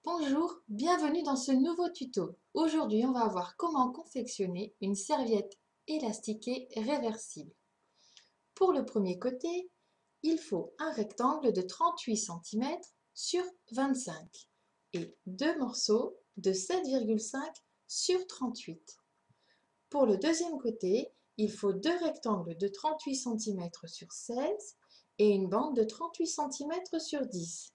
Bonjour, bienvenue dans ce nouveau tuto. Aujourd'hui, on va voir comment confectionner une serviette élastiquée réversible. Pour le premier côté, il faut un rectangle de 38 cm sur 25 et deux morceaux de 7,5 sur 38. Pour le deuxième côté, il faut deux rectangles de 38 cm sur 16 et une bande de 38 cm sur 10.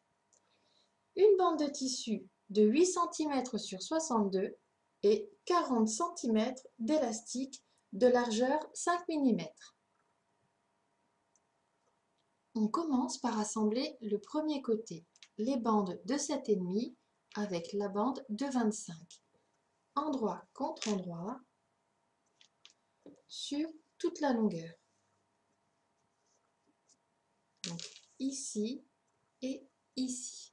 Une bande de tissu de 8 cm sur 62 et 40 cm d'élastique de largeur 5 mm. On commence par assembler le premier côté, les bandes de 7,5 avec la bande de 25, endroit contre endroit, sur toute la longueur. Donc ici et ici.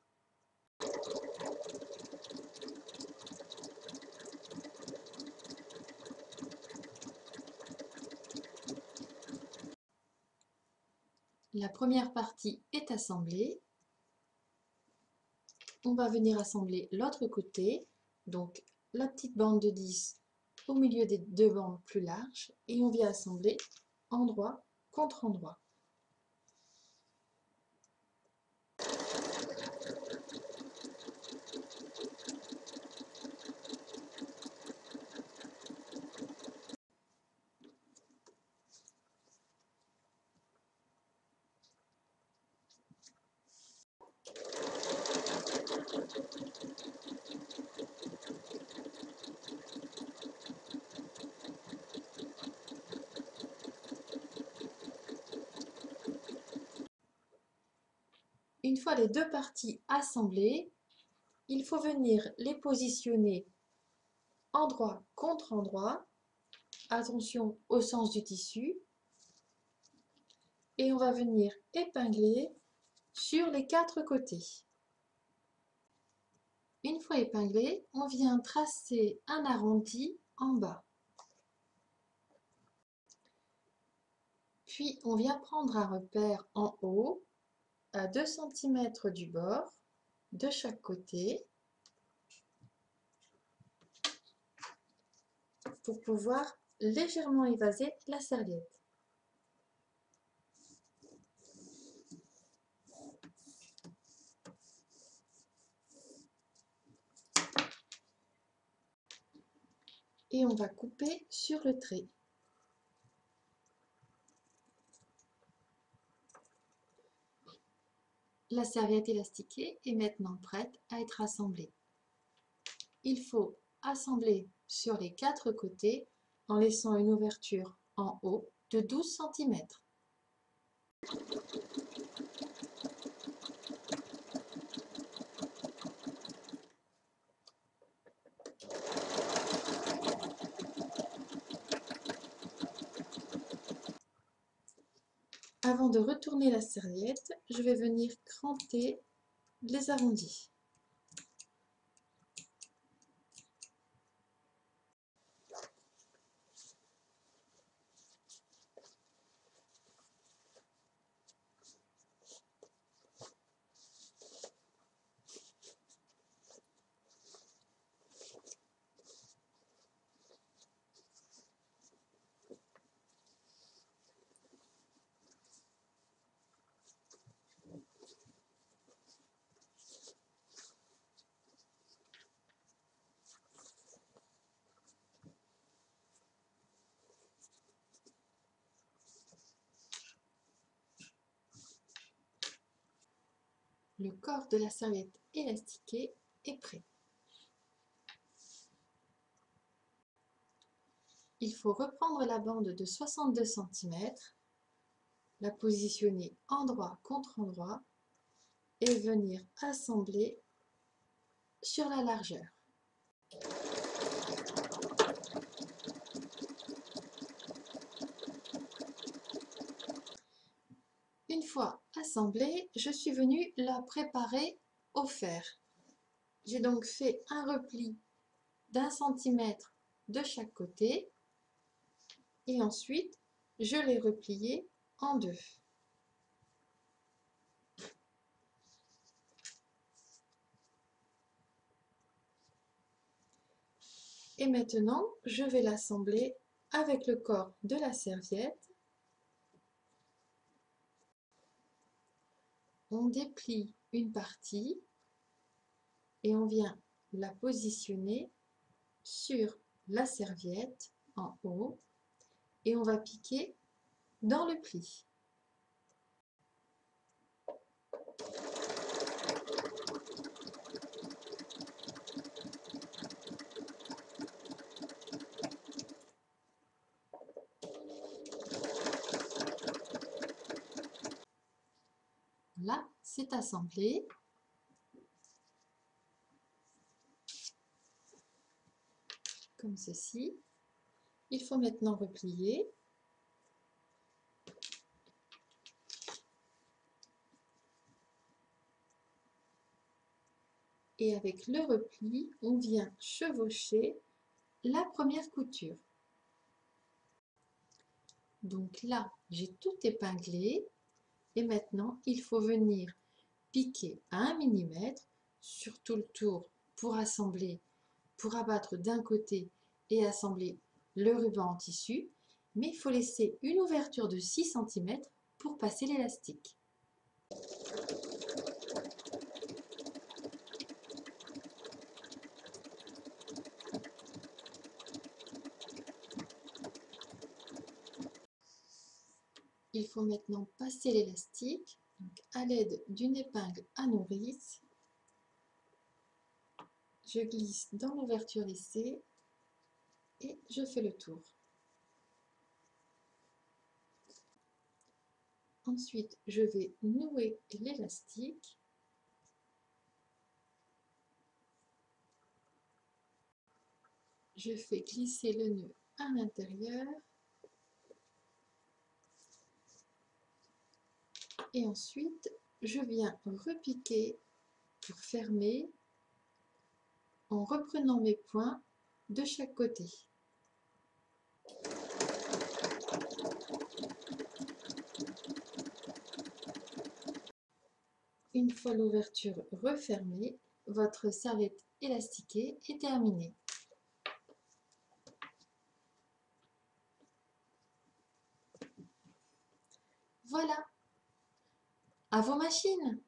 La première partie est assemblée. On va venir assembler l'autre côté, donc la petite bande de 10 au milieu des deux bandes plus larges, et on vient assembler endroit contre endroit. Une fois les deux parties assemblées, il faut venir les positionner endroit contre endroit, attention au sens du tissu, et on va venir épingler sur les quatre côtés. Une fois épinglé, on vient tracer un arrondi en bas. Puis on vient prendre un repère en haut à 2 cm du bord de chaque côté pour pouvoir légèrement évaser la serviette. Et on va couper sur le trait. La serviette élastiquée est maintenant prête à être assemblée. Il faut assembler sur les quatre côtés en laissant une ouverture en haut de 12 cm. Avant de retourner la serviette, je vais venir cranter les arrondis. Le corps de la serviette élastiquée est prêt. Il faut reprendre la bande de 62 cm, la positionner endroit contre endroit et venir assembler sur la largeur. Une fois assemblée, je suis venue la préparer au fer. J'ai donc fait un repli d'1 cm de chaque côté et ensuite je l'ai replié en deux. Et maintenant, je vais l'assembler avec le corps de la serviette. On déplie une partie et on vient la positionner sur la serviette en haut et on va piquer dans le pli. Là, c'est assemblé. Comme ceci. Il faut maintenant replier. Et avec le repli, on vient chevaucher la première couture. Donc là, j'ai tout épinglé. Et maintenant, il faut venir piquer à 1 mm sur tout le tour pour assembler, pour abattre d'un côté et assembler le ruban en tissu. Mais il faut laisser une ouverture de 6 cm pour passer l'élastique. Il faut maintenant passer l'élastique à l'aide d'une épingle à nourrice. Je glisse dans l'ouverture laissée et je fais le tour. Ensuite, je vais nouer l'élastique. Je fais glisser le nœud à l'intérieur. Et ensuite, je viens repiquer pour fermer en reprenant mes points de chaque côté. Une fois l'ouverture refermée, votre serviette élastiquée est terminée. Voilà, à vos machines!